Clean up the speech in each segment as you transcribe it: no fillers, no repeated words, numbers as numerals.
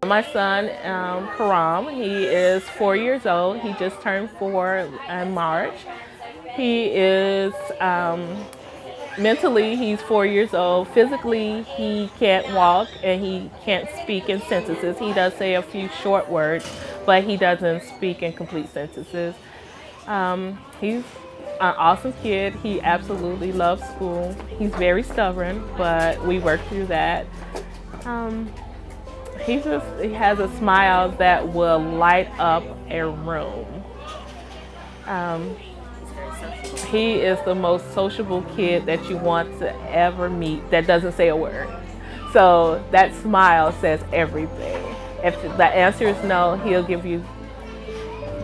My son, Karam, he is 4 years old. He just turned 4 in March. He is mentally, he's 4 years old. Physically, he can't walk and he can't speak in sentences. He does say a few short words, but he doesn't speak in complete sentences. He's an awesome kid. He absolutely loves school. He's very stubborn, but we work through that. He has a smile that will light up a room. He is the most sociable kid that you want to ever meet that doesn't say a word. So that smile says everything. If the answer is no, he'll give you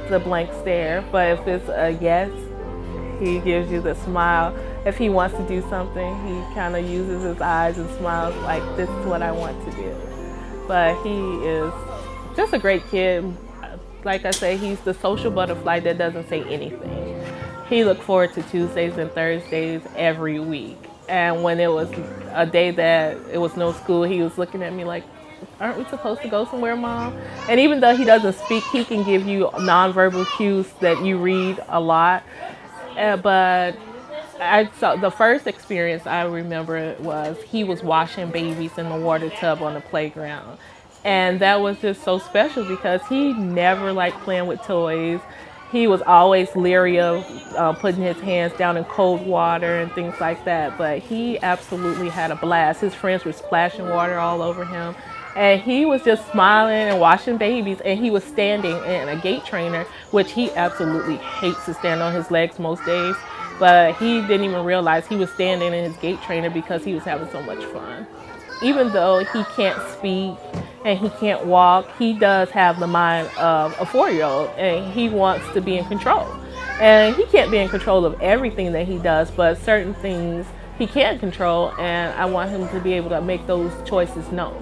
the blank stare. But if it's a yes, he gives you the smile. If he wants to do something, he kind of uses his eyes and smiles like, this is what I want to do. But he is just a great kid. Like I say, he's the social butterfly that doesn't say anything. He looked forward to Tuesdays and Thursdays every week. And when it was a day that it was no school, he was looking at me like, aren't we supposed to go somewhere, Mom? And even though he doesn't speak, he can give you nonverbal cues that you read a lot. But the first experience I remember was he was washing babies in the water tub on the playground. And that was just so special because he never liked playing with toys. He was always leery of putting his hands down in cold water and things like that. But he absolutely had a blast. His friends were splashing water all over him. And he was just smiling and washing babies. And he was standing in a gait trainer, which he absolutely hates to stand on his legs most days. But he didn't even realize he was standing in his gait trainer because he was having so much fun. Even though he can't speak and he can't walk, he does have the mind of a 4-year-old and he wants to be in control. And he can't be in control of everything that he does, but certain things he can control, and I want him to be able to make those choices known.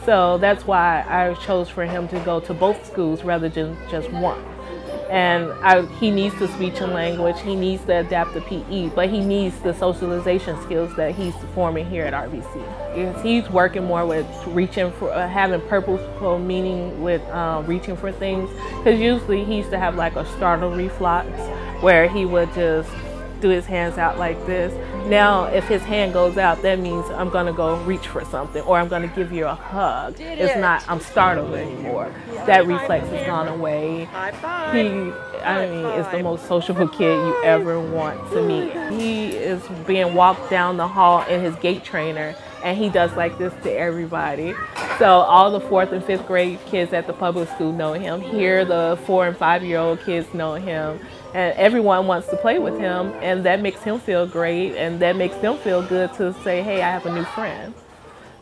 So that's why I chose for him to go to both schools rather than just one. And he needs the speech and language, he needs to adapt to PE, but he needs the socialization skills that he's forming here at RBC. He's working more with reaching for, having purposeful meaning with reaching for things. Because usually he used to have like a startle reflex where he would just do his hands out like this. Now, if his hand goes out, that means I'm going to go reach for something or I'm going to give you a hug. It's not, I'm startled anymore. That reflex has gone away. He, I mean, is the most sociable kid you ever want to meet. He is being walked down the hall in his gait trainer and he does like this to everybody. So all the 4th and 5th grade kids at the public school know him. Here, the 4 and 5-year-old kids know him. And everyone wants to play with him, and that makes him feel great, and that makes them feel good to say, hey, I have a new friend.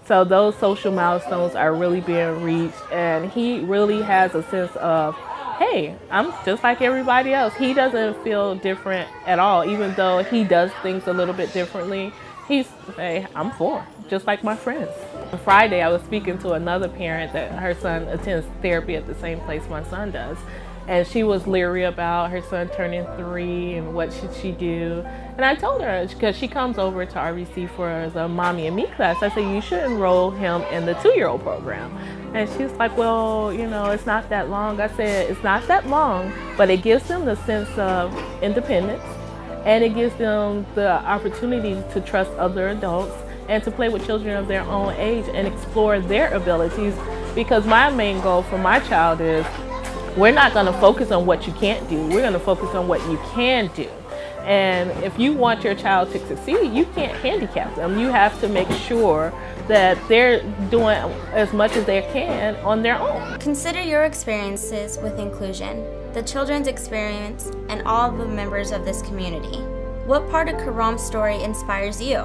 So those social milestones are really being reached, and he really has a sense of, hey, I'm just like everybody else. He doesn't feel different at all, even though he does things a little bit differently. He's, hey, I'm 4, just like my friends. On Friday, I was speaking to another parent that her son attends therapy at the same place my son does. And she was leery about her son turning 3 and what should she do. And I told her, because she comes over to RBC for the Mommy and Me class, I said, you should enroll him in the 2-year-old program. And she's like, well, you know, it's not that long. I said, it's not that long, but it gives them the sense of independence. And it gives them the opportunity to trust other adults and to play with children of their own age and explore their abilities. Because my main goal for my child is, we're not going to focus on what you can't do. We're going to focus on what you can do. And if you want your child to succeed, you can't handicap them. You have to make sure that they're doing as much as they can on their own. Consider your experiences with inclusion, the children's experience, and all the members of this community. What part of Karam's story inspires you?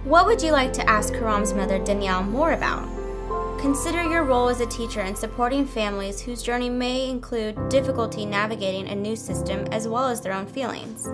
What would you like to ask Karam's mother, Danielle, more about? Consider your role as a teacher in supporting families whose journey may include difficulty navigating a new system as well as their own feelings.